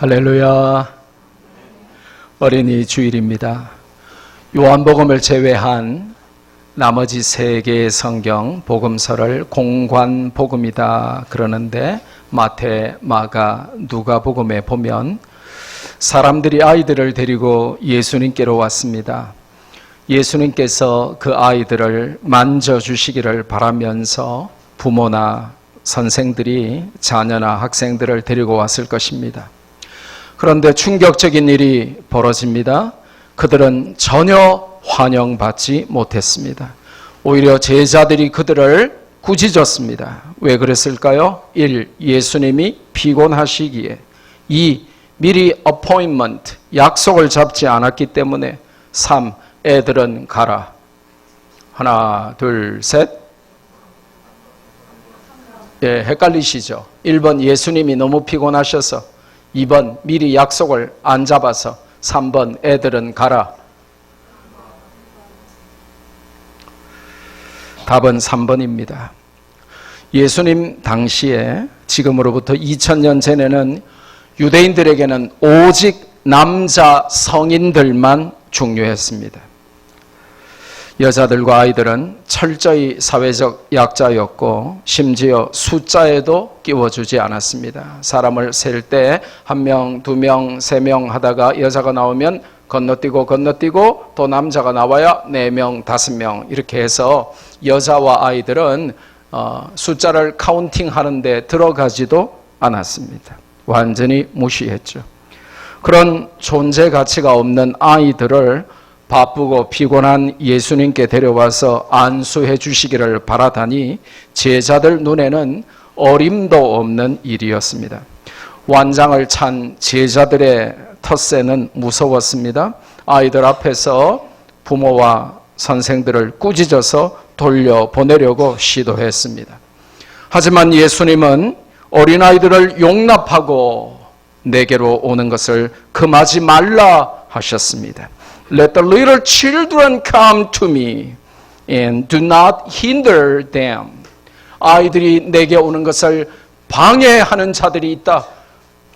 할렐루야. 어린이 주일입니다. 요한복음을 제외한 나머지 세 개의 성경 복음서를 공관 복음이다 그러는데, 마태, 마가, 누가복음에 보면 사람들이 아이들을 데리고 예수님께로 왔습니다. 예수님께서 그 아이들을 만져주시기를 바라면서 부모나 선생들이 자녀나 학생들을 데리고 왔을 것입니다. 그런데 충격적인 일이 벌어집니다. 그들은 전혀 환영받지 못했습니다. 오히려 제자들이 그들을 꾸짖었습니다. 왜 그랬을까요? 1. 예수님이 피곤하시기에. 2. 미리 어포인먼트, 약속을 잡지 않았기 때문에. 3. 애들은 가라. 하나, 둘, 셋. 예, 헷갈리시죠? 1번 예수님이 너무 피곤하셔서, 2번 미리 약속을 안 잡아서, 3번 애들은 가라. 답은 3번입니다. 예수님 당시에, 지금으로부터 2000년 전에는 유대인들에게는 오직 남자 성인들만 중요했습니다. 여자들과 아이들은 철저히 사회적 약자였고 심지어 숫자에도 끼워주지 않았습니다. 사람을 셀 때 1명, 2명, 3명 하다가 여자가 나오면 건너뛰고 또 남자가 나와야 4명, 5명 이렇게 해서 여자와 아이들은 숫자를 카운팅하는데 들어가지도 않았습니다. 완전히 무시했죠. 그런 존재 가치가 없는 아이들을 바쁘고 피곤한 예수님께 데려와서 안수해 주시기를 바라다니 제자들 눈에는 어림도 없는 일이었습니다. 완장을 찬 제자들의 텃세는 무서웠습니다. 아이들 앞에서 부모와 선생들을 꾸짖어서 돌려보내려고 시도했습니다. 하지만 예수님은 어린아이들을 용납하고 내게로 오는 것을 금하지 말라 하셨습니다. Let the little children come to me and do not hinder them. 아이들이 내게 오는 것을 방해하는 자들이 있다.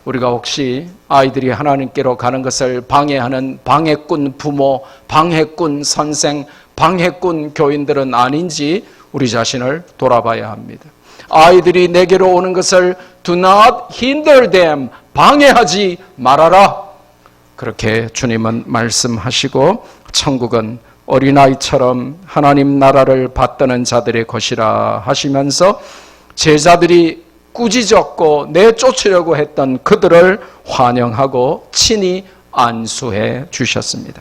우리가 혹시 아이들이 하나님께로 가는 것을 방해하는 방해꾼 부모, 방해꾼 선생, 방해꾼 교인들은 아닌지 우리 자신을 돌아봐야 합니다. 아이들이 내게로 오는 것을 do not hinder them. 방해하지 말아라. 그렇게 주님은 말씀하시고 천국은 어린아이처럼 하나님 나라를 받드는 자들의 것이라 하시면서 제자들이 꾸짖었고 내쫓으려고 했던 그들을 환영하고 친히 안수해 주셨습니다.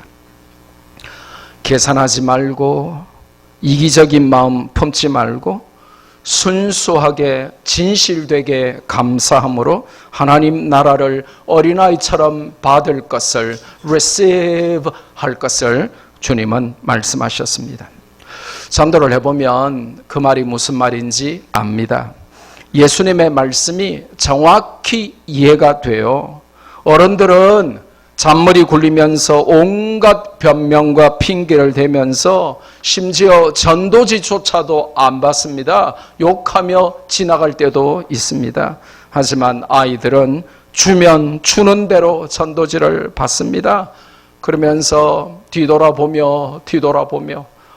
계산하지 말고 이기적인 마음 품지 말고 순수하게 진실되게 감사함으로 하나님 나라를 어린아이처럼 받을 것을 receive 할 것을 주님은 말씀하셨습니다. 전도를 해보면 그 말이 무슨 말인지 압니다. 예수님의 말씀이 정확히 이해가 돼요. 어른들은 잔머리 굴리면서 온갖 변명과 핑계를 대면서 심지어 전도지조차도 안 받습니다. 욕하며 지나갈 때도 있습니다. 하지만 아이들은 주면 주는 대로 전도지를 받습니다. 그러면서 뒤돌아보며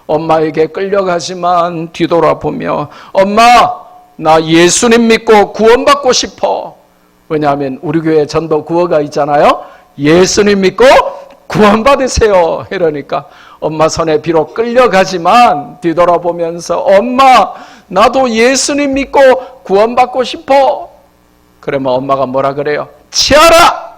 엄마에게 끌려가지만 뒤돌아보며 엄마 나 예수님 믿고 구원받고 싶어. 왜냐하면 우리 교회 전도 구호가 있잖아요. 예수님 믿고 구원받으세요. 이러니까 엄마 손에 비록 끌려가지만 뒤돌아보면서 엄마 나도 예수님 믿고 구원받고 싶어. 그러면 엄마가 뭐라 그래요? 치아라.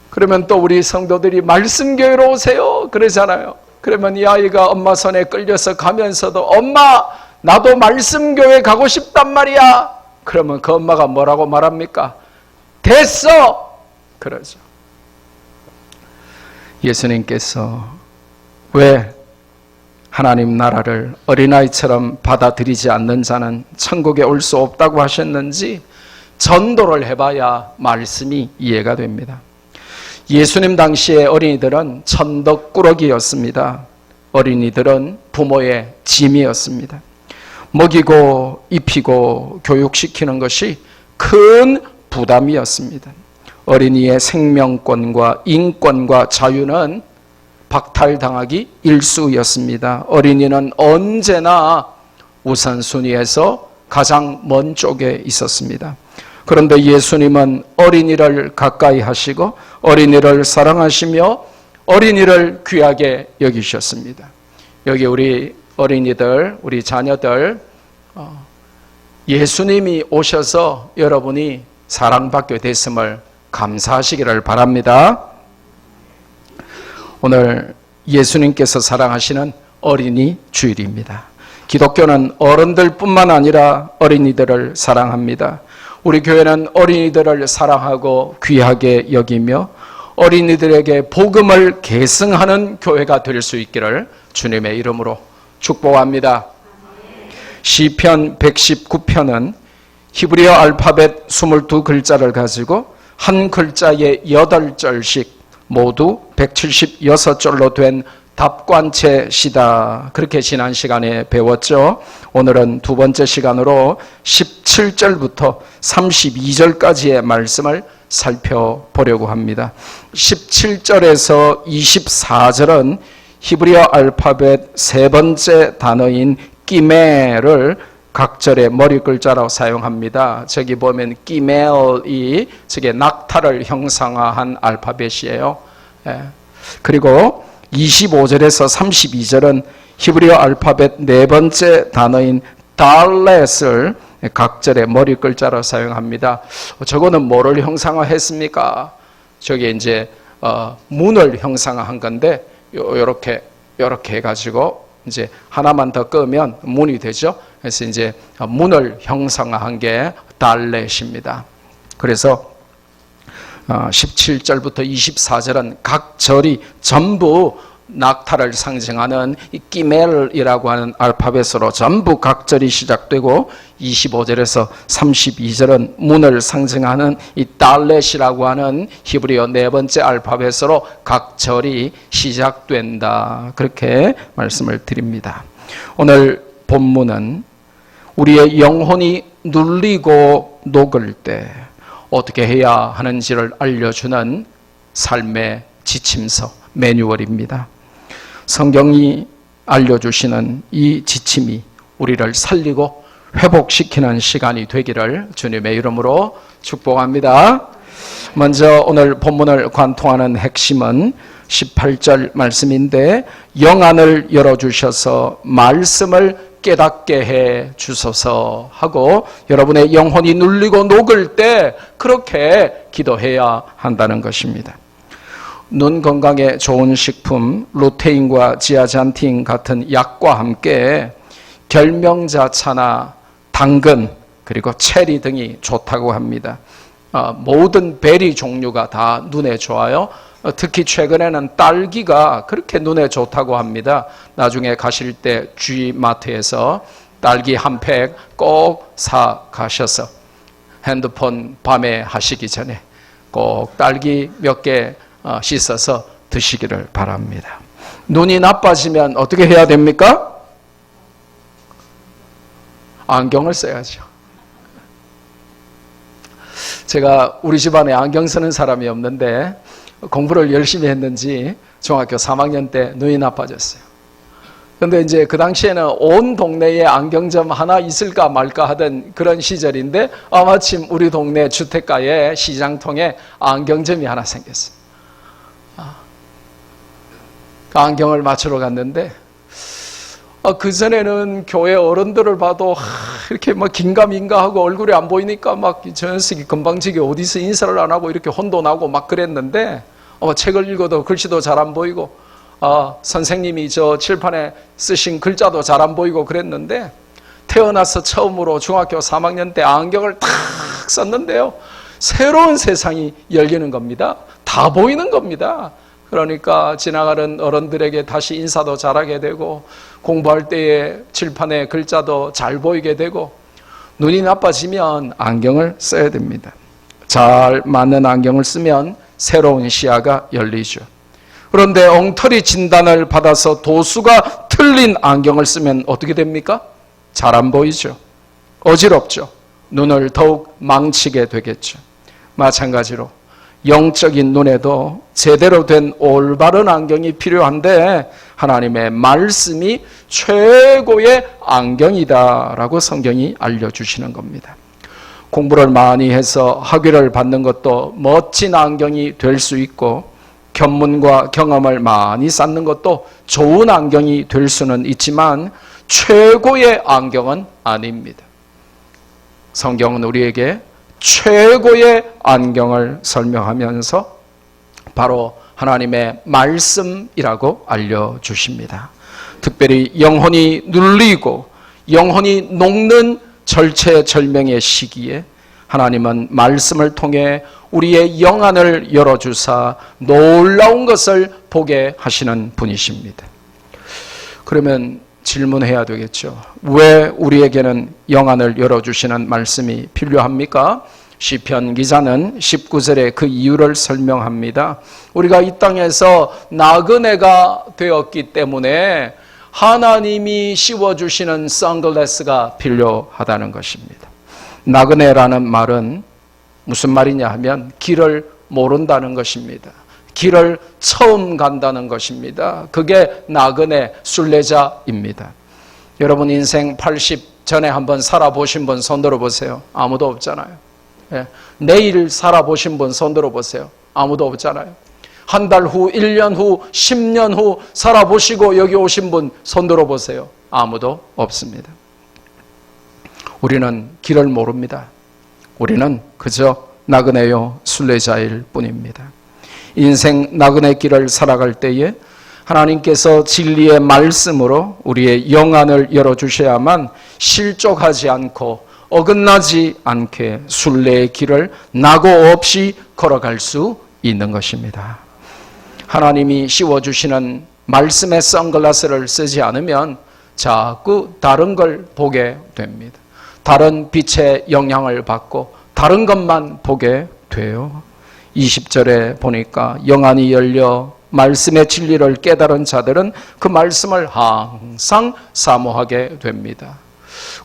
그러면 또 우리 성도들이 말씀교회로 오세요 그러잖아요. 그러면 이 아이가 엄마 손에 끌려서 가면서도 엄마 나도 말씀교회 가고 싶단 말이야. 그러면 그 엄마가 뭐라고 말합니까? 됐어. 그러죠. 예수님께서 왜 하나님 나라를 어린아이처럼 받아들이지 않는 자는 천국에 올 수 없다고 하셨는지 전도를 해봐야 말씀이 이해가 됩니다. 예수님 당시의 어린이들은 천덕꾸러기였습니다. 어린이들은 부모의 짐이었습니다. 먹이고 입히고 교육시키는 것이 큰 부담이었습니다. 어린이의 생명권과 인권과 자유는 박탈당하기 일쑤였습니다. 어린이는 언제나 우선순위에서 가장 먼 쪽에 있었습니다. 그런데 예수님은 어린이를 가까이 하시고 어린이를 사랑하시며 어린이를 귀하게 여기셨습니다. 여기 우리 어린이들, 우리 자녀들, 예수님이 오셔서 여러분이 사랑받게 됐음을 감사하시기를 바랍니다. 오늘 예수님께서 사랑하시는 어린이 주일입니다. 기독교는 어른들뿐만 아니라 어린이들을 사랑합니다. 우리 교회는 어린이들을 사랑하고 귀하게 여기며 어린이들에게 복음을 계승하는 교회가 될 수 있기를 주님의 이름으로 축복합니다. 시편 119편은 히브리어 알파벳 22글자를 가지고 한 글자에 8절씩 모두 176절로 된 답관체 시다. 그렇게 지난 시간에 배웠죠. 오늘은 두 번째 시간으로 17절부터 32절까지의 말씀을 살펴보려고 합니다. 17절에서 24절은 히브리어 알파벳 세 번째 단어인 끼메를 각절의 머리 글자로 사용합니다. 저기 보면 끼멜이 저게 낙타를 형상화한 알파벳이에요. 그리고 25절에서 32절은 히브리어 알파벳 네 번째 단어인 달렛을 각절의 머리 글자로 사용합니다. 저거는 뭐를 형상화했습니까? 저게 이제 문을 형상화한 건데 요렇게 해가지고 이제 하나만 더 끄면 문이 되죠. 그래서 이제 문을 형상화한 게 달렛입니다. 그래서 17절부터 24절은 각 절이 전부 낙타를 상징하는 이 끼멜이라고 하는 알파벳으로 전부 각 절이 시작되고 25절에서 32절은 문을 상징하는 이 달렛이라고 하는 히브리어 네 번째 알파벳으로 각 절이 시작된다. 그렇게 말씀을 드립니다. 오늘 본문은 우리의 영혼이 눌리고 녹을 때 어떻게 해야 하는지를 알려주는 삶의 지침서, 매뉴얼입니다. 성경이 알려주시는 이 지침이 우리를 살리고 회복시키는 시간이 되기를 주님의 이름으로 축복합니다. 먼저 오늘 본문을 관통하는 핵심은 18절 말씀인데 영안을 열어주셔서 말씀을 깨닫게 해 주소서 하고 여러분의 영혼이 눌리고 녹을 때 그렇게 기도해야 한다는 것입니다. 눈 건강에 좋은 식품 루테인과 지아잔틴 같은 약과 함께 결명자차나 당근 그리고 체리 등이 좋다고 합니다. 모든 베리 종류가 다 눈에 좋아요. 특히 최근에는 딸기가 그렇게 눈에 좋다고 합니다. 나중에 가실 때 G마트에서 딸기 한 팩 꼭 사 가셔서 핸드폰 밤에 하시기 전에 꼭 딸기 몇 개 씻어서 드시기를 바랍니다. 눈이 나빠지면 어떻게 해야 됩니까? 안경을 써야죠. 제가 우리 집안에 안경 쓰는 사람이 없는데 공부를 열심히 했는지 중학교 3학년 때 눈이 나빠졌어요. 그런데 이제 그 당시에는 온 동네에 안경점 하나 있을까 말까 하던 그런 시절인데 마침 우리 동네 주택가에 시장통에 안경점이 하나 생겼어요. 그 안경을 맞추러 갔는데 그전에는 교회 어른들을 봐도 이렇게 막 긴가민가 하고 얼굴이 안 보이니까 막 저 녀석이 금방지게 어디서 인사를 안 하고 이렇게 혼도 나고 막 그랬는데 책을 읽어도 글씨도 잘 안 보이고 선생님이 저 칠판에 쓰신 글자도 잘 안 보이고 그랬는데 태어나서 처음으로 중학교 3학년 때 안경을 탁 썼는데요. 새로운 세상이 열리는 겁니다. 다 보이는 겁니다. 그러니까 지나가는 어른들에게 다시 인사도 잘하게 되고 공부할 때에 칠판에 글자도 잘 보이게 되고 눈이 나빠지면 안경을 써야 됩니다. 잘 맞는 안경을 쓰면 새로운 시야가 열리죠. 그런데 엉터리 진단을 받아서 도수가 틀린 안경을 쓰면 어떻게 됩니까? 잘 안 보이죠. 어지럽죠. 눈을 더욱 망치게 되겠죠. 마찬가지로 영적인 눈에도 제대로 된 올바른 안경이 필요한데 하나님의 말씀이 최고의 안경이다라고 성경이 알려주시는 겁니다. 공부를 많이 해서 학위를 받는 것도 멋진 안경이 될 수 있고 견문과 경험을 많이 쌓는 것도 좋은 안경이 될 수는 있지만 최고의 안경은 아닙니다. 성경은 우리에게 최고의 안경을 설명하면서 바로 하나님의 말씀이라고 알려주십니다. 특별히 영혼이 눌리고 영혼이 녹는 절체절명의 시기에 하나님은 말씀을 통해 우리의 영안을 열어주사 놀라운 것을 보게 하시는 분이십니다. 그러면 질문해야 되겠죠. 왜 우리에게는 영안을 열어주시는 말씀이 필요합니까? 시편 기자는 19절에 그 이유를 설명합니다. 우리가 이 땅에서 나그네가 되었기 때문에 하나님이 씌워주시는 선글라스가 필요하다는 것입니다. 나그네라는 말은 무슨 말이냐 하면 길을 모른다는 것입니다. 길을 처음 간다는 것입니다. 그게 나그네 순례자입니다. 여러분 인생 80 전에 한번 살아보신 분 손 들어보세요. 아무도 없잖아요. 예. 내일 살아보신 분 손 들어보세요. 아무도 없잖아요. 한 달 후, 1년 후, 10년 후 살아보시고 여기 오신 분 손 들어보세요. 아무도 없습니다. 우리는 길을 모릅니다. 우리는 그저 나그네요 순례자일 뿐입니다. 인생 나그네 길을 살아갈 때에 하나님께서 진리의 말씀으로 우리의 영안을 열어주셔야만 실족하지 않고 어긋나지 않게 순례의 길을 낙오 없이 걸어갈 수 있는 것입니다. 하나님이 씌워주시는 말씀의 선글라스를 쓰지 않으면 자꾸 다른 걸 보게 됩니다. 다른 빛의 영향을 받고 다른 것만 보게 돼요. 20절에 보니까 영안이 열려 말씀의 진리를 깨달은 자들은 그 말씀을 항상 사모하게 됩니다.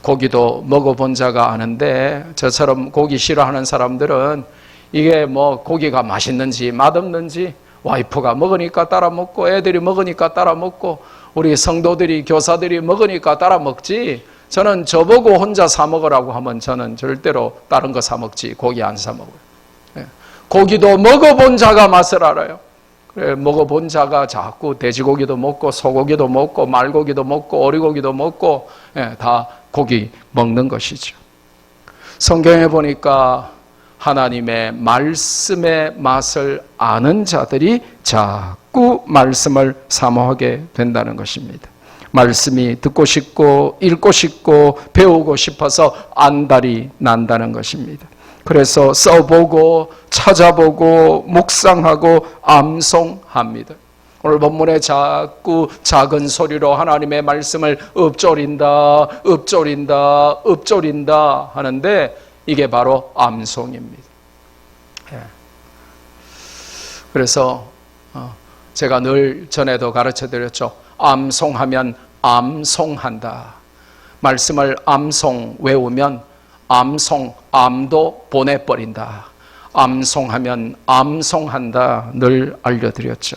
고기도 먹어본 자가 아는데 저처럼 고기 싫어하는 사람들은 이게 뭐 고기가 맛있는지 맛없는지 와이프가 먹으니까 따라 먹고 애들이 먹으니까 따라 먹고 우리 성도들이 교사들이 먹으니까 따라 먹지, 저는 저보고 혼자 사 먹으라고 하면 저는 절대로 다른 거 사 먹지 고기 안 사 먹어요. 고기도 먹어본 자가 맛을 알아요. 그래, 먹어본 자가 자꾸 돼지고기도 먹고 소고기도 먹고 말고기도 먹고 오리고기도 먹고 다 고기 먹는 것이죠. 성경에 보니까 하나님의 말씀의 맛을 아는 자들이 자꾸 말씀을 사모하게 된다는 것입니다. 말씀이 듣고 싶고 읽고 싶고 배우고 싶어서 안달이 난다는 것입니다. 그래서 써보고 찾아보고 묵상하고 암송합니다. 오늘 본문에 자꾸 작은 소리로 하나님의 말씀을 읊조린다 하는데 이게 바로 암송입니다. 그래서 제가 늘 전에도 가르쳐드렸죠. 암송하면 암송한다. 말씀을 암송 외우면 암송, 암도 보내버린다. 암송하면 암송한다. 늘 알려드렸죠.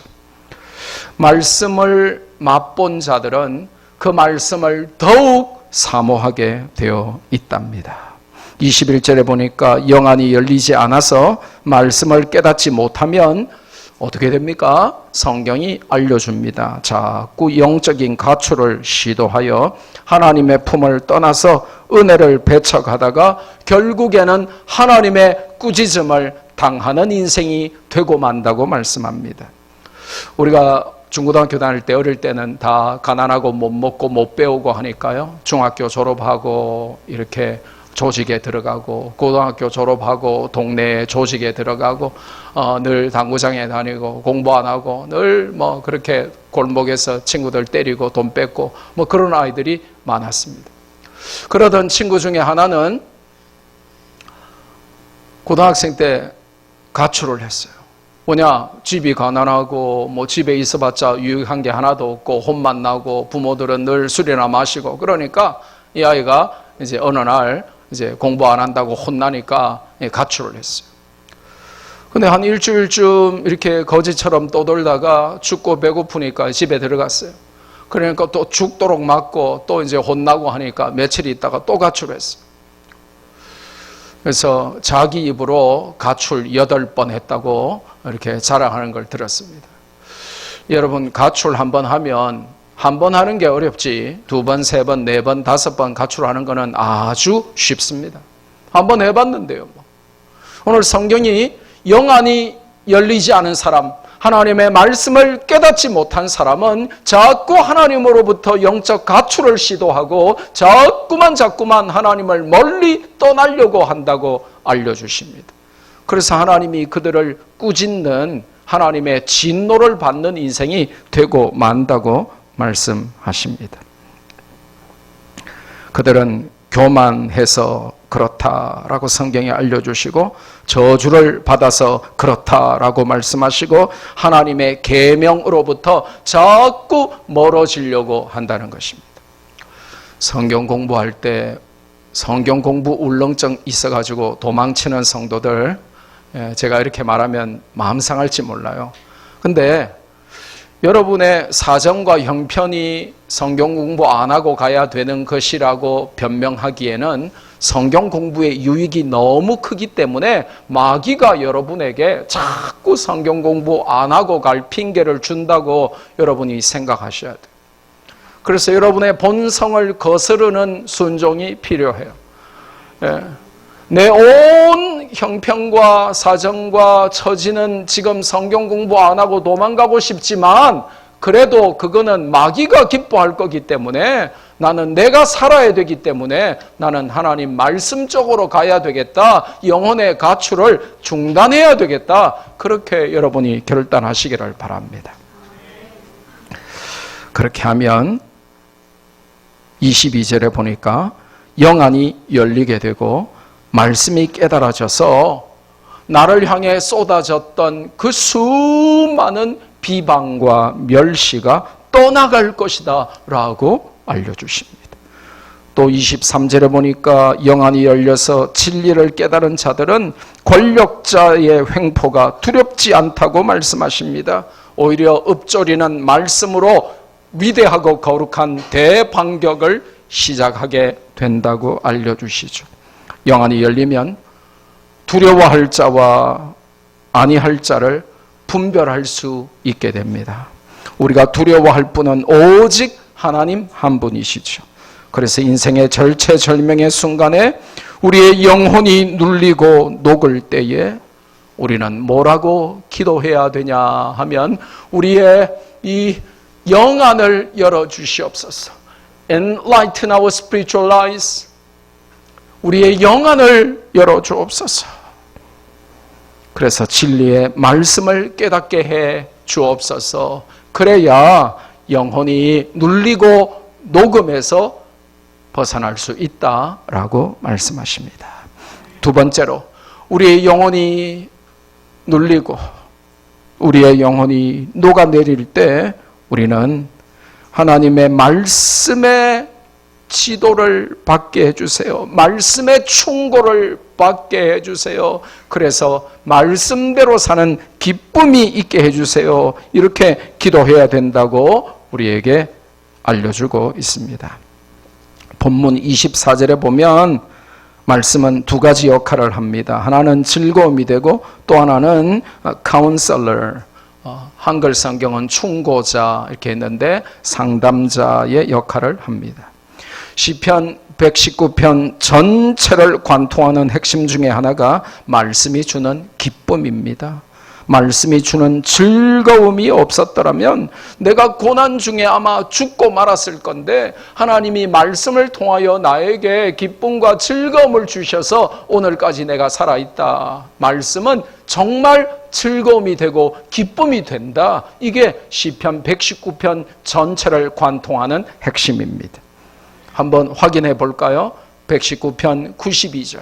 말씀을 맛본 자들은 그 말씀을 더욱 사모하게 되어 있답니다. 21절에 보니까 영안이 열리지 않아서 말씀을 깨닫지 못하면 어떻게 됩니까? 성경이 알려줍니다. 자꾸 영적인 가출을 시도하여 하나님의 품을 떠나서 은혜를 배척하다가 결국에는 하나님의 꾸짖음을 당하는 인생이 되고 만다고 말씀합니다. 우리가 중고등학교 다닐 때 어릴 때는 다 가난하고 못 먹고 못 배우고 하니까요. 중학교 졸업하고 이렇게 조직에 들어가고 고등학교 졸업하고 동네 조직에 들어가고 늘 당구장에 다니고 공부 안 하고 늘 뭐 그렇게 골목에서 친구들 때리고 돈 뺏고 뭐 그런 아이들이 많았습니다. 그러던 친구 중에 하나는 고등학생 때 가출을 했어요. 뭐냐, 집이 가난하고 뭐 집에 있어봤자 유익한 게 하나도 없고 혼만 나고 부모들은 늘 술이나 마시고 그러니까 이 아이가 이제 어느 날 이제 공부 안 한다고 혼나니까 가출을 했어요. 근데 한 일주일쯤 이렇게 거지처럼 떠돌다가 춥고 배고프니까 집에 들어갔어요. 그러니까 또 죽도록 맞고 또 이제 혼나고 하니까 며칠 있다가 또 가출했어요. 그래서 자기 입으로 가출 8번 했다고 이렇게 자랑하는 걸 들었습니다. 여러분, 가출 한 번 하면 한 번 하는 게 어렵지 2번, 3번, 4번, 5번 가출하는 거는 아주 쉽습니다. 한번 해봤는데요. 오늘 성경이 영안이 열리지 않은 사람, 하나님의 말씀을 깨닫지 못한 사람은 자꾸 하나님으로부터 영적 가출을 시도하고 자꾸만 하나님을 멀리 떠나려고 한다고 알려주십니다. 그래서 하나님이 그들을 꾸짖는 하나님의 진노를 받는 인생이 되고 만다고 말씀하십니다. 그들은 교만해서 그렇다라고 성경에 알려주시고 저주를 받아서 그렇다라고 말씀하시고 하나님의 계명으로부터 자꾸 멀어지려고 한다는 것입니다. 성경 공부할 때 성경 공부 울렁증 있어가지고 도망치는 성도들, 제가 이렇게 말하면 마음 상할지 몰라요. 근데 여러분의 사정과 형편이 성경 공부 안 하고 가야 되는 것이라고 변명하기에는 성경 공부의 유익이 너무 크기 때문에 마귀가 여러분에게 자꾸 성경 공부 안 하고 갈 핑계를 준다고 여러분이 생각하셔야 돼요. 그래서 여러분의 본성을 거스르는 순종이 필요해요. 내 온 형편과 사정과 처지는 지금 성경 공부 안 하고 도망가고 싶지만 그래도 그거는 마귀가 기뻐할 거기 때문에 나는 내가 살아야 되기 때문에 나는 하나님 말씀 쪽으로 가야 되겠다. 영혼의 가출을 중단해야 되겠다. 그렇게 여러분이 결단하시기를 바랍니다. 그렇게 하면 22절에 보니까 영안이 열리게 되고 말씀이 깨달아져서 나를 향해 쏟아졌던 그 수많은 비방과 멸시가 떠나갈 것이다 라고 알려주십니다. 또 23절에 보니까 영안이 열려서 진리를 깨달은 자들은 권력자의 횡포가 두렵지 않다고 말씀하십니다. 오히려 읊조리는 말씀으로 위대하고 거룩한 대반격을 시작하게 된다고 알려주시죠. 영안이 열리면 두려워할 자와 아니할 자를 분별할 수 있게 됩니다. 우리가 두려워할 분은 오직 하나님 한 분이시죠. 그래서 인생의 절체절명의 순간에 우리의 영혼이 눌리고 녹을 때에 우리는 뭐라고 기도해야 되냐 하면 우리의 이 영안을 열어주시옵소서. Enlighten our spiritual eyes. 우리의 영안을 열어주옵소서. 그래서 진리의 말씀을 깨닫게 해 주옵소서. 그래야 영혼이 눌리고 녹음해서 벗어날 수 있다라고 말씀하십니다. 두 번째로 우리의 영혼이 눌리고 우리의 영혼이 녹아내릴 때 우리는 하나님의 말씀의 지도를 받게 해주세요. 말씀의 충고를 받게 해주세요. 그래서 말씀대로 사는 기쁨이 있게 해주세요. 이렇게 기도해야 된다고 우리에게 알려주고 있습니다. 본문 24절에 보면 말씀은 두 가지 역할을 합니다. 하나는 즐거움이 되고 또 하나는 카운셀러, 한글 성경은 충고자 이렇게 했는데 상담자의 역할을 합니다. 시편 119편 전체를 관통하는 핵심 중에 하나가 말씀이 주는 기쁨입니다. 말씀이 주는 즐거움이 없었더라면 내가 고난 중에 아마 죽고 말았을 건데 하나님이 말씀을 통하여 나에게 기쁨과 즐거움을 주셔서 오늘까지 내가 살아있다. 말씀은 정말 즐거움이 되고 기쁨이 된다. 이게 시편 119편 전체를 관통하는 핵심입니다. 한번 확인해 볼까요? 119편 92절.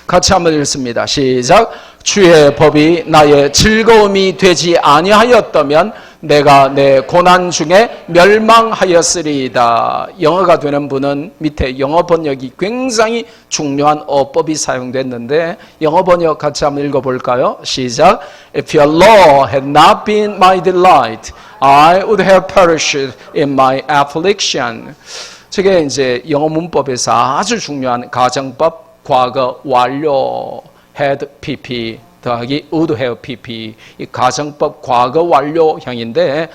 같이 한번 읽습니다. 시작. 주의 법이 나의 즐거움이 되지 아니하였다면 내가 내 고난 중에 멸망하였으리이다. 영어가 되는 분은 밑에 영어 번역이 굉장히 중요한 어법이 사용됐는데 영어 번역 같이 한번 읽어볼까요? 시작. If your law had not been my delight, I would have perished in my affliction. 저게 이제 영어 문법에서 아주 중요한 가정법, 과거 완료, had PP 더하기 would have PP, 이 가정법 과거 완료형인데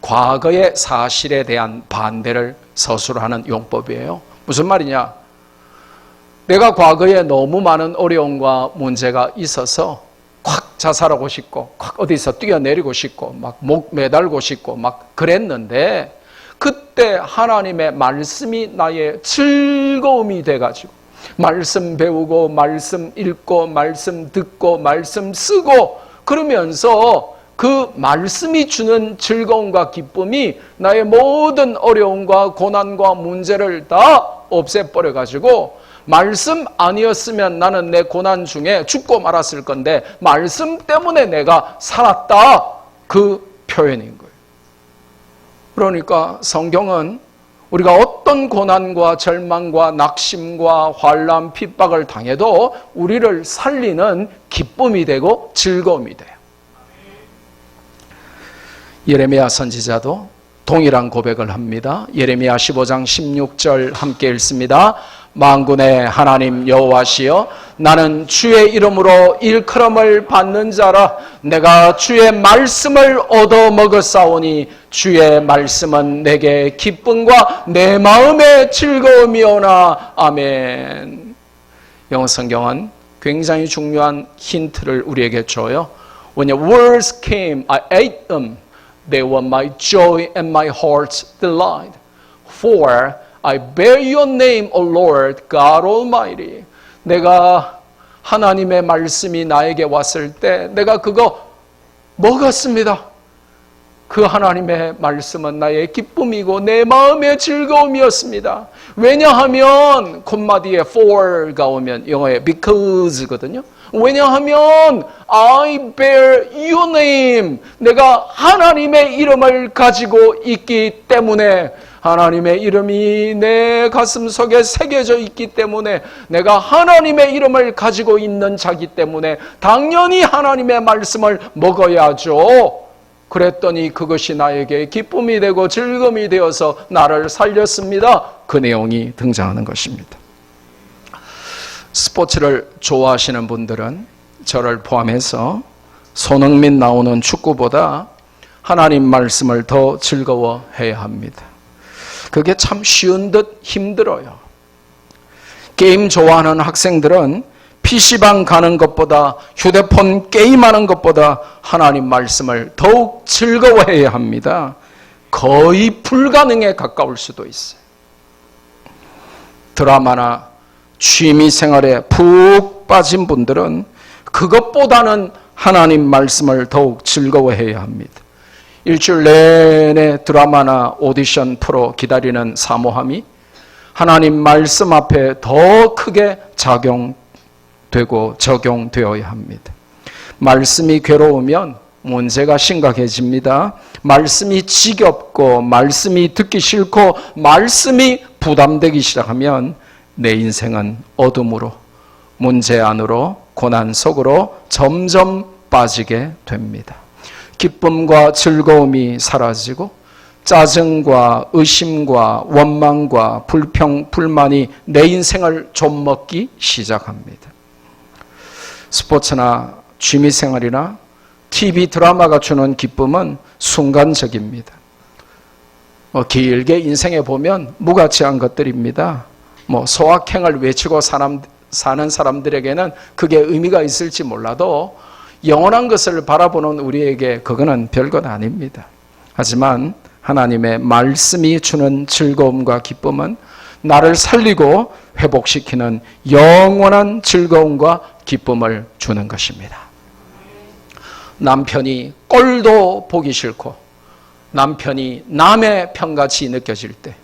과거의 사실에 대한 반대를 서술하는 용법이에요. 무슨 말이냐? 내가 과거에 너무 많은 어려움과 문제가 있어서 콱 자살하고 싶고 콱 어디서 뛰어내리고 싶고 막 목 매달고 싶고 막 그랬는데 그때 하나님의 말씀이 나의 즐거움이 돼가지고 말씀 배우고 말씀 읽고 말씀 듣고 말씀 쓰고 그러면서 그 말씀이 주는 즐거움과 기쁨이 나의 모든 어려움과 고난과 문제를 다 없애버려가지고 말씀 아니었으면 나는 내 고난 중에 죽고 말았을 건데 말씀 때문에 내가 살았다. 그 표현인 거예요. 그러니까 성경은 우리가 어떤 고난과 절망과 낙심과 환난, 핍박을 당해도 우리를 살리는 기쁨이 되고 즐거움이 돼요. 예레미야 선지자도 동일한 고백을 합니다. 예레미야 15장 16절 함께 읽습니다. 만군의 하나님 여호와시여, 나는 주의 이름으로 일컬음을 받는 자라. 내가 주의 말씀을 얻어먹었사오니 주의 말씀은 내게 기쁨과 내 마음의 즐거움이오나. 아멘. 영어 성경은 굉장히 중요한 힌트를 우리에게 줘요. When your words came, I ate them. They were my joy and my heart's delight. For I bear your name, O Lord God Almighty. 내가 하나님의 말씀이 나에게 왔을 때 내가 그거 먹었습니다. 그 하나님의 말씀은 나의 기쁨이고 내 마음의 즐거움이었습니다. 왜냐하면 콧마디에 for가 오면 영어에 because거든요. 왜냐하면 I bear your name. 내가 하나님의 이름을 가지고 있기 때문에, 하나님의 이름이 내 가슴속에 새겨져 있기 때문에, 내가 하나님의 이름을 가지고 있는 자기 때문에 당연히 하나님의 말씀을 먹어야죠. 그랬더니 그것이 나에게 기쁨이 되고 즐거움이 되어서 나를 살렸습니다. 그 내용이 등장하는 것입니다. 스포츠를 좋아하시는 분들은 저를 포함해서 손흥민 나오는 축구보다 하나님 말씀을 더 즐거워해야 합니다. 그게 참 쉬운 듯 힘들어요. 게임 좋아하는 학생들은 PC방 가는 것보다, 휴대폰 게임하는 것보다 하나님 말씀을 더욱 즐거워해야 합니다. 거의 불가능에 가까울 수도 있어요. 드라마나 취미 생활에 푹 빠진 분들은 그것보다는 하나님 말씀을 더욱 즐거워해야 합니다. 일주일 내내 드라마나 오디션 프로 기다리는 사모함이 하나님 말씀 앞에 더 크게 작용되고 적용되어야 합니다. 말씀이 괴로우면 문제가 심각해집니다. 말씀이 지겹고 말씀이 듣기 싫고 말씀이 부담되기 시작하면 내 인생은 어둠으로, 문제 안으로, 고난 속으로 점점 빠지게 됩니다. 기쁨과 즐거움이 사라지고 짜증과 의심과 원망과 불평, 불만이 내 인생을 좀먹기 시작합니다. 스포츠나 취미생활이나 TV 드라마가 주는 기쁨은 순간적입니다. 길게 인생에 보면 무가치한 것들입니다. 소확행을 외치고 사는 사람들에게는 그게 의미가 있을지 몰라도 영원한 것을 바라보는 우리에게 그거는 별것 아닙니다. 하지만 하나님의 말씀이 주는 즐거움과 기쁨은 나를 살리고 회복시키는 영원한 즐거움과 기쁨을 주는 것입니다. 남편이 꼴도 보기 싫고 남편이 남의 편같이 느껴질 때,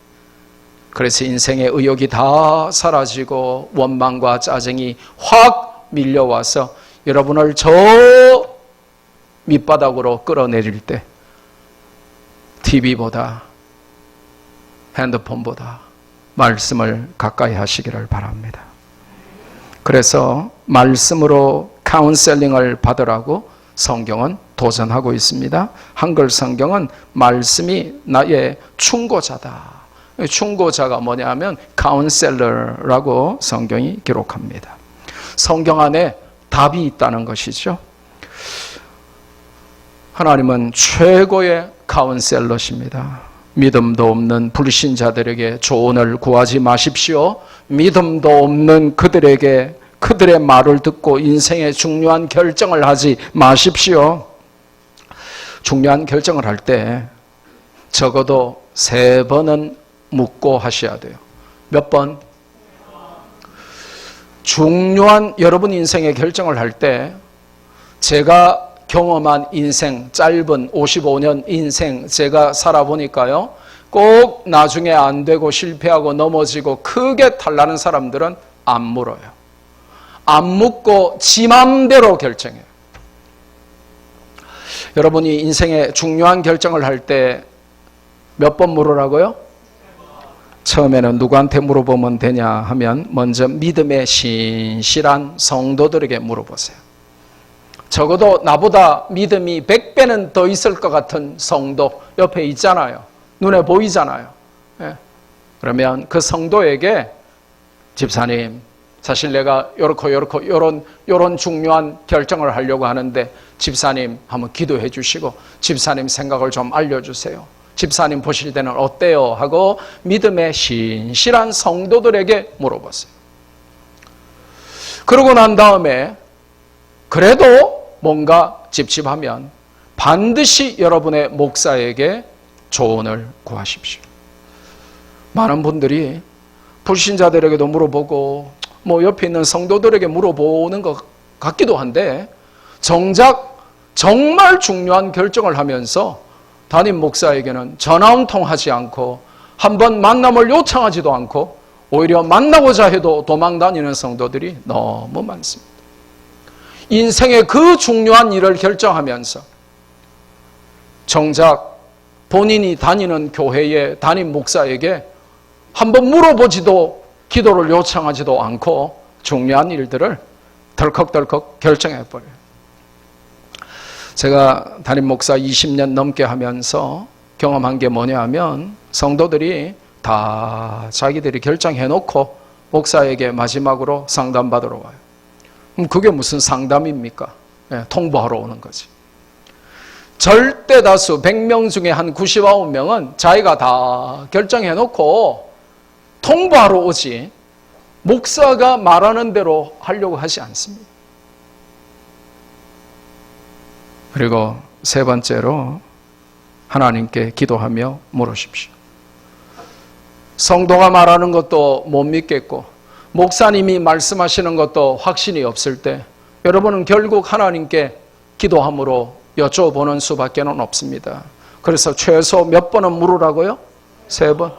그래서 인생의 의욕이 다 사라지고 원망과 짜증이 확 밀려와서 여러분을 저 밑바닥으로 끌어내릴 때 TV보다, 핸드폰보다 말씀을 가까이 하시기를 바랍니다. 그래서 말씀으로 카운셀링을 받으라고 성경은 도전하고 있습니다. 한글 성경은 말씀이 나의 충고자다. 충고자가 뭐냐면 카운셀러라고 성경이 기록합니다. 성경 안에 답이 있다는 것이죠. 하나님은 최고의 카운셀러십니다. 믿음도 없는 불신자들에게 조언을 구하지 마십시오. 믿음도 없는 그들에게 그들의 말을 듣고 인생의 중요한 결정을 하지 마십시오. 중요한 결정을 할 때 적어도 3번은 묻고 하셔야 돼요. 몇 번? 중요한 여러분 인생의 결정을 할 때 제가 경험한 인생, 짧은 55년 인생 제가 살아보니까요, 꼭 나중에 안 되고 실패하고 넘어지고 크게 탈나는 사람들은 안 물어요. 안 묻고 지 맘대로 결정해요. 여러분이 인생의 중요한 결정을 할 때 몇 번 물으라고요? 처음에는 누구한테 물어보면 되냐 하면 먼저 믿음의 신실한 성도들에게 물어보세요. 적어도 나보다 믿음이 100배는 더 있을 것 같은 성도 옆에 있잖아요. 눈에 보이잖아요. 예. 그러면 그 성도에게 집사님, 사실 내가 요런 중요한 결정을 하려고 하는데 집사님 한번 기도해 주시고 집사님 생각을 좀 알려주세요. 집사님 보실 때는 어때요? 하고 믿음의 신실한 성도들에게 물어보세요. 그러고 난 다음에 그래도 뭔가 찝찝하면 반드시 여러분의 목사에게 조언을 구하십시오. 많은 분들이 불신자들에게도 물어보고 뭐 옆에 있는 성도들에게 물어보는 것 같기도 한데 정작 정말 중요한 결정을 하면서 담임 목사에게는 전화 한 통 하지 않고 한번 만남을 요청하지도 않고 오히려 만나고자 해도 도망 다니는 성도들이 너무 많습니다. 인생의 그 중요한 일을 결정하면서 정작 본인이 다니는 교회의 담임 목사에게 한번 물어보지도 기도를 요청하지도 않고 중요한 일들을 덜컥덜컥 결정해버려요. 제가 담임 목사 20년 넘게 하면서 경험한 게 뭐냐 하면 성도들이 다 자기들이 결정해놓고 목사에게 마지막으로 상담받으러 와요. 그럼 그게 무슨 상담입니까? 네, 통보하러 오는 거지. 절대 다수 100명 중에 한 99명은 자기가 다 결정해놓고 통보하러 오지 목사가 말하는 대로 하려고 하지 않습니다. 그리고 세 번째로 하나님께 기도하며 물으십시오. 성도가 말하는 것도 못 믿겠고 목사님이 말씀하시는 것도 확신이 없을 때 여러분은 결국 하나님께 기도함으로 여쭤보는 수밖에 없습니다. 그래서 최소 몇 번은 물으라고요? 3번.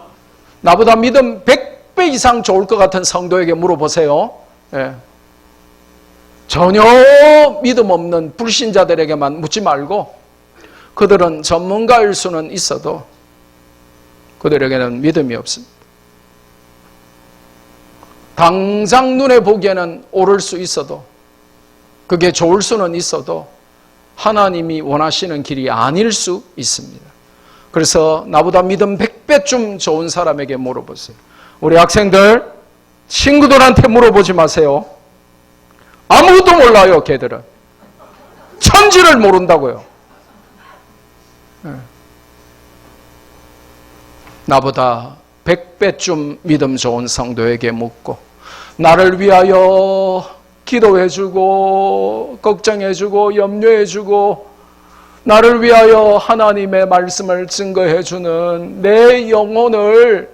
나보다 믿음 100배 이상 좋을 것 같은 성도에게 물어보세요. 예. 전혀 믿음 없는 불신자들에게만 묻지 말고 그들은 전문가일 수는 있어도 그들에게는 믿음이 없습니다. 당장 눈에 보기에는 옳을 수 있어도 그게 좋을 수는 있어도 하나님이 원하시는 길이 아닐 수 있습니다. 그래서 나보다 믿음 100배쯤 좋은 사람에게 물어보세요. 우리 학생들 친구들한테 물어보지 마세요. 아무것도 몰라요. 걔들은 천지를 모른다고요. 나보다 100배쯤 믿음 좋은 성도에게 묻고 나를 위하여 기도해주고 걱정해주고 염려해주고 나를 위하여 하나님의 말씀을 증거해주는 내 영혼을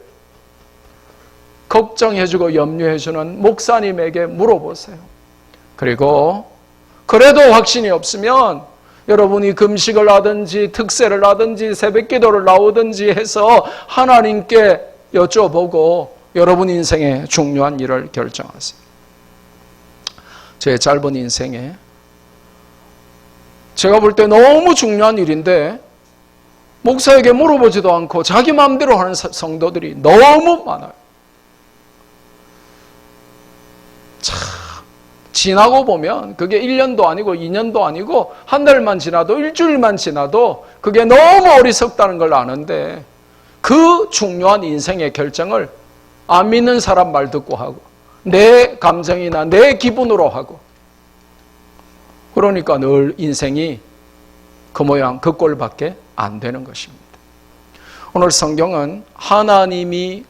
걱정해주고 염려해주는 목사님에게 물어보세요. 그리고 그래도 확신이 없으면 여러분이 금식을 하든지 특세를 하든지 새벽기도를 나오든지 해서 하나님께 여쭤보고 여러분 인생의 중요한 일을 결정하세요. 제 짧은 인생에 제가 볼 때 너무 중요한 일인데 목사에게 물어보지도 않고 자기 마음대로 하는 성도들이 너무 많아요. 참, 지나고 보면 그게 1년도 아니고 2년도 아니고 한 달만 지나도 일주일만 지나도 그게 너무 어리석다는 걸 아는데 그 중요한 인생의 결정을 안 믿는 사람 말 듣고 하고 내 감정이나 내 기분으로 하고 그러니까 늘 인생이 그 모양 그 꼴밖에 안 되는 것입니다. 오늘 성경은 하나님이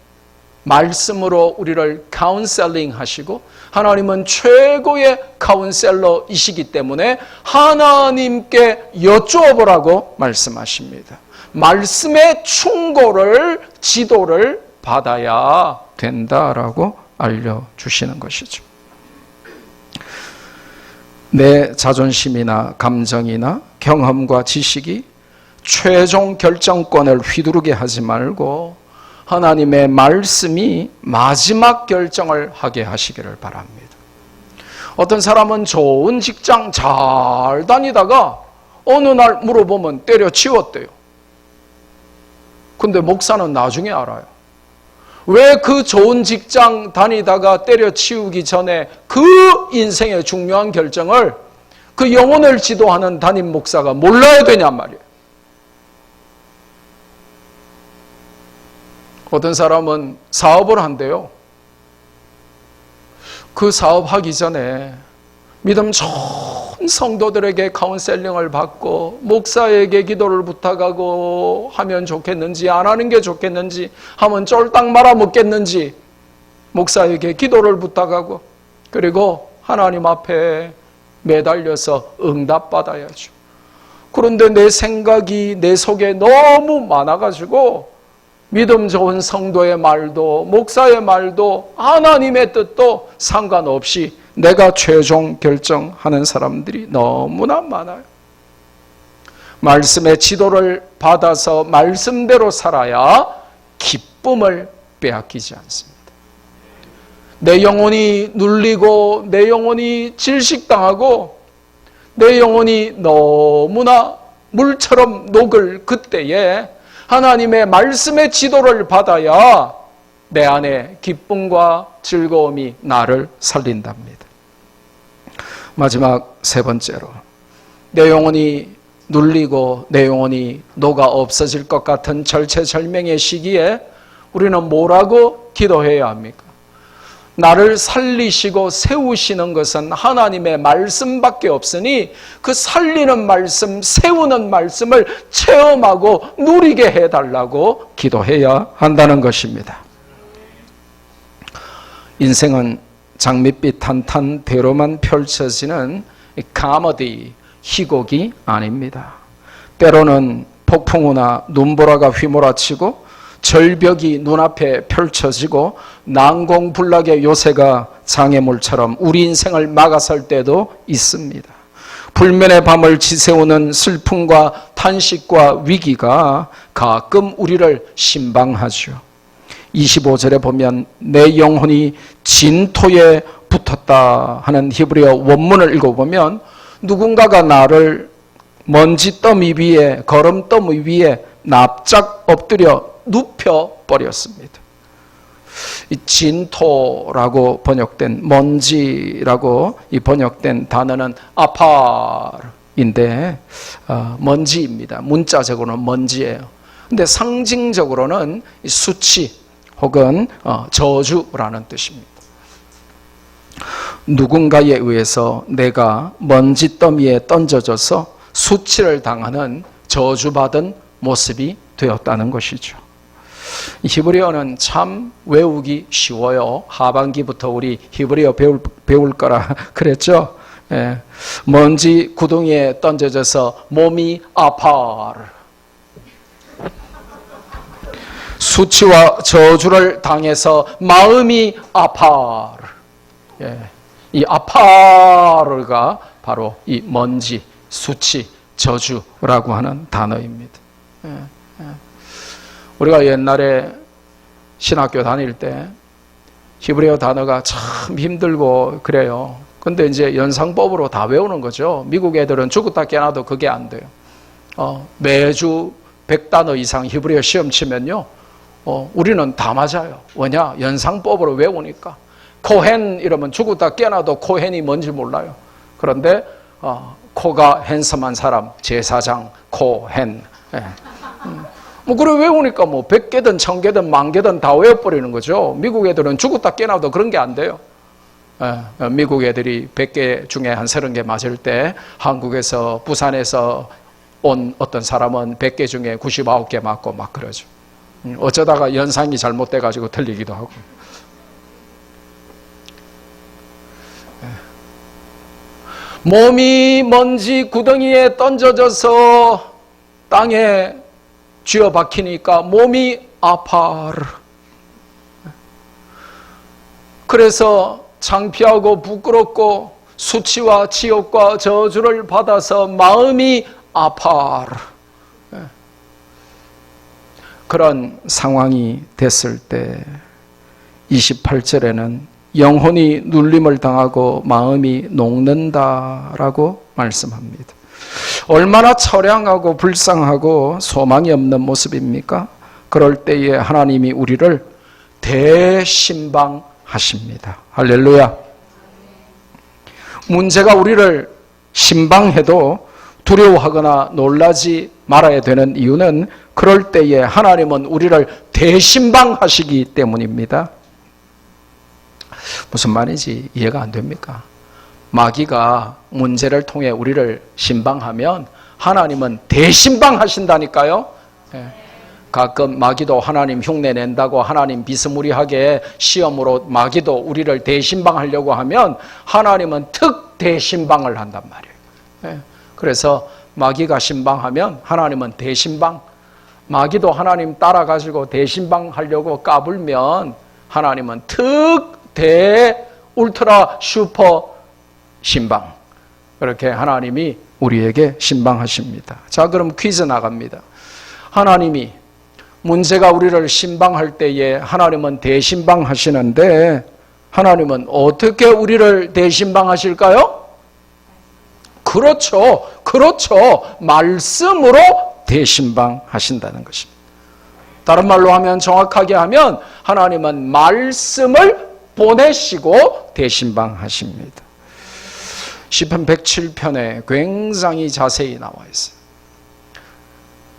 말씀으로 우리를 카운셀링 하시고 하나님은 최고의 카운셀러이시기 때문에 하나님께 여쭈어보라고 말씀하십니다. 말씀의 충고를 지도를 받아야 된다라고 알려주시는 것이죠. 내 자존심이나 감정이나 경험과 지식이 최종 결정권을 휘두르게 하지 말고 하나님의 말씀이 마지막 결정을 하게 하시기를 바랍니다. 어떤 사람은 좋은 직장 잘 다니다가 어느 날 물어보면 때려치웠대요. 근데 목사는 나중에 알아요. 왜 그 좋은 직장 다니다가 때려치우기 전에 그 인생의 중요한 결정을 그 영혼을 지도하는 담임 목사가 몰라야 되냔 말이에요. 어떤 사람은 사업을 한대요. 그 사업하기 전에 믿음 좋은 성도들에게 카운셀링을 받고 목사에게 기도를 부탁하고 하면 좋겠는지 안 하는 게 좋겠는지 하면 쫄딱 말아먹겠는지 목사에게 기도를 부탁하고 그리고 하나님 앞에 매달려서 응답받아야죠. 그런데 내 생각이 내 속에 너무 많아가지고 믿음 좋은 성도의 말도 목사의 말도 하나님의 뜻도 상관없이 내가 최종 결정하는 사람들이 너무나 많아요. 말씀의 지도를 받아서 말씀대로 살아야 기쁨을 빼앗기지 않습니다. 내 영혼이 눌리고 내 영혼이 질식당하고 내 영혼이 너무나 물처럼 녹을 그때에 하나님의 말씀의 지도를 받아야 내 안에 기쁨과 즐거움이 나를 살린답니다. 마지막 세 번째로 내 영혼이 눌리고 내 영혼이 녹아 없어질 것 같은 절체절명의 시기에 우리는 뭐라고 기도해야 합니까? 나를 살리시고 세우시는 것은 하나님의 말씀밖에 없으니 그 살리는 말씀, 세우는 말씀을 체험하고 누리게 해달라고 기도해야 한다는 것입니다. 인생은 장밋빛 탄탄대로만 펼쳐지는 가머디, 희곡이 아닙니다. 때로는 폭풍우나 눈보라가 휘몰아치고 절벽이 눈앞에 펼쳐지고 난공불락의 요새가 장애물처럼 우리 인생을 막아설 때도 있습니다. 불면의 밤을 지새우는 슬픔과 탄식과 위기가 가끔 우리를 신방하죠. 25절에 보면 내 영혼이 진토에 붙었다 하는 히브리어 원문을 읽어보면 누군가가 나를 먼지더미 위에 거름더미 위에 납작 엎드려 눕혀버렸습니다. 이 진토라고 번역된 먼지라고 이 번역된 단어는 아파르인데 먼지입니다. 문자적으로는 먼지예요. 근데 상징적으로는 수치 혹은 저주라는 뜻입니다. 누군가에 의해서 내가 먼지더미에 던져져서 수치를 당하는 저주받은 모습이 되었다는 것이죠. 히브리어는 참 외우기 쉬워요. 하반기부터 우리 히브리어 배울 거라 그랬죠. 예. 먼지 구덩이에 던져져서 몸이 아파르. 수치와 저주를 당해서 마음이 아파르. 예. 이 아파르가 바로 이 먼지, 수치, 저주라고 하는 단어입니다. 예. 우리가 옛날에 신학교 다닐 때 히브리어 단어가 참 힘들고 그래요. 근데 이제 연상법으로 다 외우는 거죠. 미국 애들은 죽었다 깨어나도 그게 안 돼요. 매주 100단어 이상 히브리어 시험 치면요, 우리는 다 맞아요. 왜냐? 연상법으로 외우니까. 코헨 이러면 죽었다 깨어나도 코헨이 뭔지 몰라요. 그런데 코가 핸섬한 사람, 제사장 코헨. 예. 뭐 그래 외우니까 뭐 100개든 1000개든 10,000개든 다 외워버리는 거죠. 미국 애들은 죽었다 깨어나도 그런 게 안 돼요. 예. 미국 애들이 100개 중에 한 30개 맞을 때 한국에서 부산에서 온 어떤 사람은 100개 중에 99개 맞고 막 그러죠. 어쩌다가 연상이 잘못돼가지고 틀리기도 하고. 몸이 먼지 구덩이에 던져져서 땅에 쥐어 박히니까 몸이 아파르. 그래서 창피하고 부끄럽고 수치와 지옥과 저주를 받아서 마음이 아파르. 그런 상황이 됐을 때 28절에는 영혼이 눌림을 당하고 마음이 녹는다라고 말씀합니다. 얼마나 처량하고 불쌍하고 소망이 없는 모습입니까? 그럴 때에 하나님이 우리를 대신방하십니다. 할렐루야. 문제가 우리를 신방해도 두려워하거나 놀라지 말아야 되는 이유는 그럴 때에 하나님은 우리를 대신방하시기 때문입니다. 무슨 말인지 이해가 안 됩니까? 마귀가 문제를 통해 우리를 신방하면 하나님은 대신방하신다니까요. 가끔 마귀도 하나님 흉내 낸다고 하나님 비스무리하게 시험으로 마귀도 우리를 대신방하려고 하면 하나님은 특대신방을 한단 말이에요. 그래서 마귀가 신방하면 하나님은 대신방, 마귀도 하나님 따라가지고 대신방하려고 까불면 하나님은 특대 울트라 슈퍼 신방, 그렇게 하나님이 우리에게 신방하십니다. 자, 그럼 퀴즈 나갑니다. 하나님이 문제가 우리를 신방할 때에 하나님은 대신방하시는데 하나님은 어떻게 우리를 대신방하실까요? 그렇죠. 말씀으로 대신방하신다는 것입니다. 다른 말로 하면, 정확하게 하면 하나님은 말씀을 보내시고 대신방하십니다. 시편 107편에 굉장히 자세히 나와 있어요.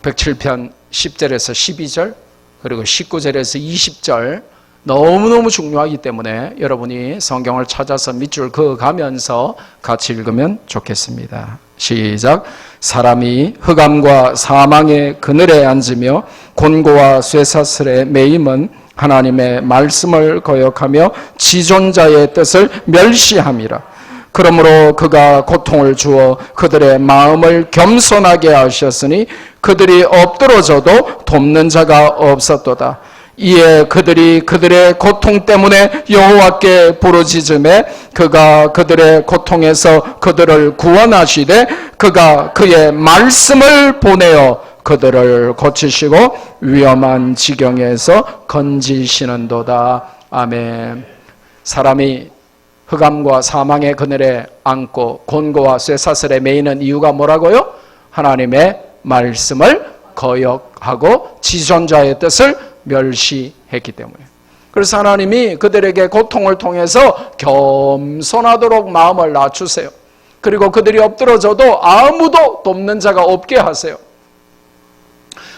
107편 10절에서 12절 그리고 19절에서 20절 너무너무 중요하기 때문에 여러분이 성경을 찾아서 밑줄 그어가면서 같이 읽으면 좋겠습니다. 시작. 사람이 흑암과 사망의 그늘에 앉으며 곤고와 쇠사슬에 매임은 하나님의 말씀을 거역하며 지존자의 뜻을 멸시함이라. 그러므로 그가 고통을 주어 그들의 마음을 겸손하게 하셨으니 그들이 엎드러져도 돕는 자가 없었도다. 이에 그들이 그들의 고통 때문에 여호와께 부르짖음에 그가 그들의 고통에서 그들을 구원하시되 그가 그의 말씀을 보내어 그들을 고치시고 위험한 지경에서 건지시는도다. 아멘. 사람이 흑암과 사망의 그늘에 앉고 곤고와 쇠사슬에 매이는 이유가 뭐라고요? 하나님의 말씀을 거역하고 지존자의 뜻을 멸시했기 때문에. 그래서 하나님이 그들에게 고통을 통해서 겸손하도록 마음을 낮추세요. 그리고 그들이 엎드러져도 아무도 돕는 자가 없게 하세요.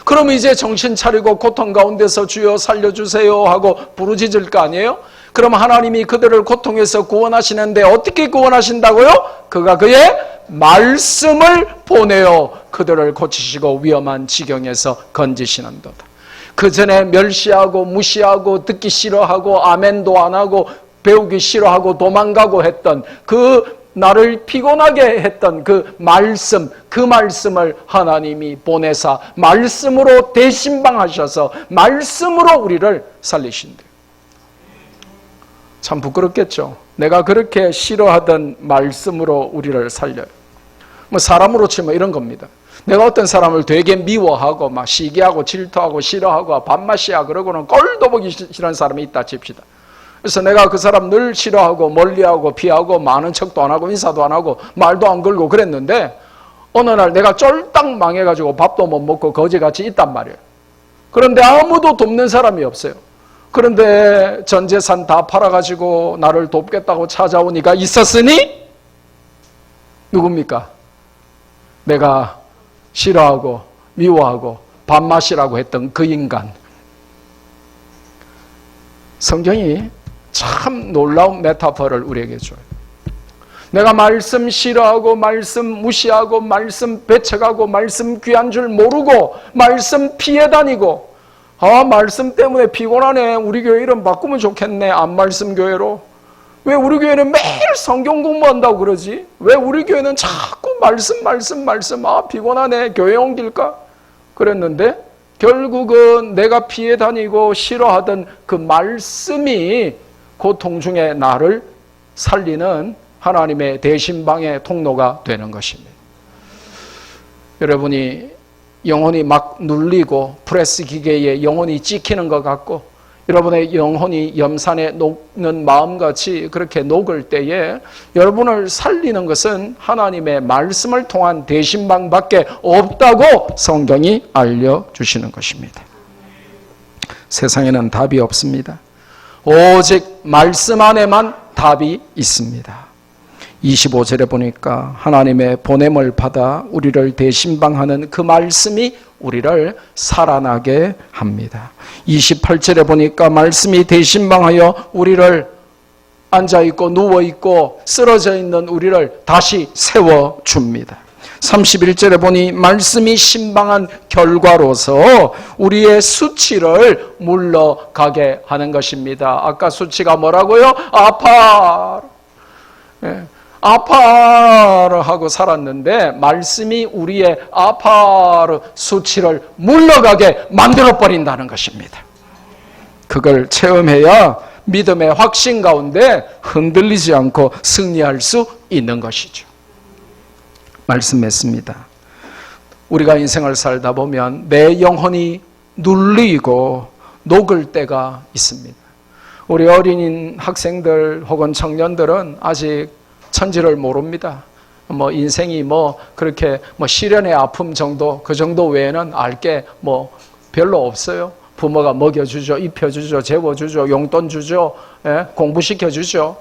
그러면 이제 정신 차리고 고통 가운데서 주여 살려주세요 하고 부르짖을 거 아니에요? 그럼 하나님이 그들을 고통에서 구원하시는데 어떻게 구원하신다고요? 그가 그의 말씀을 보내어 그들을 고치시고 위험한 지경에서 건지시는도다. 그 전에 멸시하고 무시하고 듣기 싫어하고 아멘도 안 하고 배우기 싫어하고 도망가고 했던 그 나를 피곤하게 했던 그 말씀을 하나님이 보내사 말씀으로 대신방하셔서 말씀으로 우리를 살리신대요. 참 부끄럽겠죠. 내가 그렇게 싫어하던 말씀으로 우리를 살려요. 뭐 사람으로 치면 이런 겁니다. 내가 어떤 사람을 되게 미워하고 막 시기하고 질투하고 싫어하고 밥맛이야 그러고는 꼴도 보기 싫은 사람이 있다 칩시다. 그래서 내가 그 사람 늘 싫어하고 멀리하고 피하고 많은 척도 안 하고 인사도 안 하고 말도 안 걸고 그랬는데 어느 날 내가 쫄딱 망해가지고 밥도 못 먹고 거지같이 있단 말이에요. 그런데 아무도 돕는 사람이 없어요. 그런데 전 재산 다 팔아가지고 나를 돕겠다고 찾아온 이가 있었으니 누굽니까? 내가 싫어하고 미워하고 밥맛이라고 했던 그 인간. 성경이 참 놀라운 메타포를 우리에게 줘요. 내가 말씀 싫어하고 말씀 무시하고 말씀 배척하고 말씀 귀한 줄 모르고 말씀 피해 다니고, 말씀 때문에 피곤하네, 우리 교회 이름 바꾸면 좋겠네, 안 말씀 교회로. 왜 우리 교회는 매일 성경 공부한다고 그러지? 왜 우리 교회는 자꾸 말씀 피곤하네, 교회 옮길까? 그랬는데 결국은 내가 피해 다니고 싫어하던 그 말씀이 고통 중에 나를 살리는 하나님의 대신방의 통로가 되는 것입니다. 여러분이 영혼이 막 눌리고 프레스 기계에 영혼이 찍히는 것 같고 여러분의 영혼이 염산에 녹는 마음같이 그렇게 녹을 때에 여러분을 살리는 것은 하나님의 말씀을 통한 대신방밖에 없다고 성경이 알려주시는 것입니다. 세상에는 답이 없습니다. 오직 말씀 안에만 답이 있습니다. 25절에 보니까 하나님의 보냄을 받아 우리를 대신방하는 그 말씀이 우리를 살아나게 합니다. 28절에 보니까 말씀이 대신방하여 우리를 앉아있고 누워있고 쓰러져 있는 우리를 다시 세워줍니다. 31절에 보니 말씀이 신방한 결과로서 우리의 수치를 물러가게 하는 것입니다. 아까 수치가 뭐라고요? 아파라. 아파라 하고 살았는데 말씀이 우리의 아파라 수치를 물러가게 만들어버린다는 것입니다. 그걸 체험해야 믿음의 확신 가운데 흔들리지 않고 승리할 수 있는 것이죠. 말씀 맺습니다. 우리가 인생을 살다 보면 내 영혼이 눌리고 녹을 때가 있습니다. 우리 어린 학생들 혹은 청년들은 아직 천지를 모릅니다. 인생이 그렇게 시련의 아픔 정도, 그 정도 외에는 알 게 별로 없어요. 부모가 먹여주죠, 입혀주죠, 재워주죠, 용돈 주죠, 공부시켜주죠.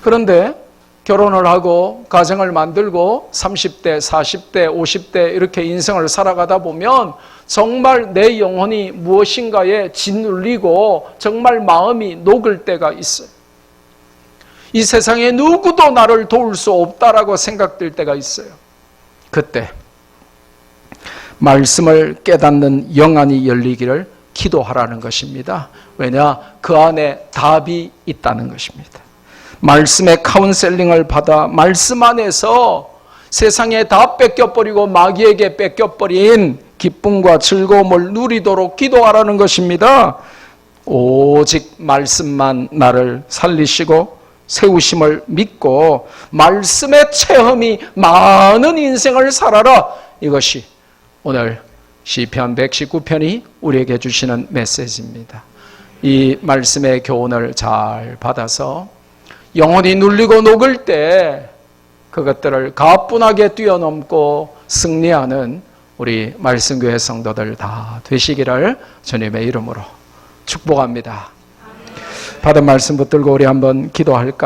그런데 결혼을 하고 가정을 만들고 30대, 40대, 50대 이렇게 인생을 살아가다 보면 정말 내 영혼이 무엇인가에 짓눌리고 정말 마음이 녹을 때가 있어요. 이 세상에 누구도 나를 도울 수 없다라고 생각될 때가 있어요. 그때 말씀을 깨닫는 영안이 열리기를 기도하라는 것입니다. 왜냐? 그 안에 답이 있다는 것입니다. 말씀의 카운셀링을 받아 말씀 안에서 세상에 다 뺏겨버리고 마귀에게 뺏겨버린 기쁨과 즐거움을 누리도록 기도하라는 것입니다. 오직 말씀만 나를 살리시고 세우심을 믿고 말씀의 체험이 많은 인생을 살아라. 이것이 오늘 시편 119편이 우리에게 주시는 메시지입니다. 이 말씀의 교훈을 잘 받아서 영혼이 눌리고 녹을 때 그것들을 가뿐하게 뛰어넘고 승리하는 우리 말씀교회 성도들 다 되시기를 주님의 이름으로 축복합니다. 받은 말씀 붙들고 우리 한번 기도할까?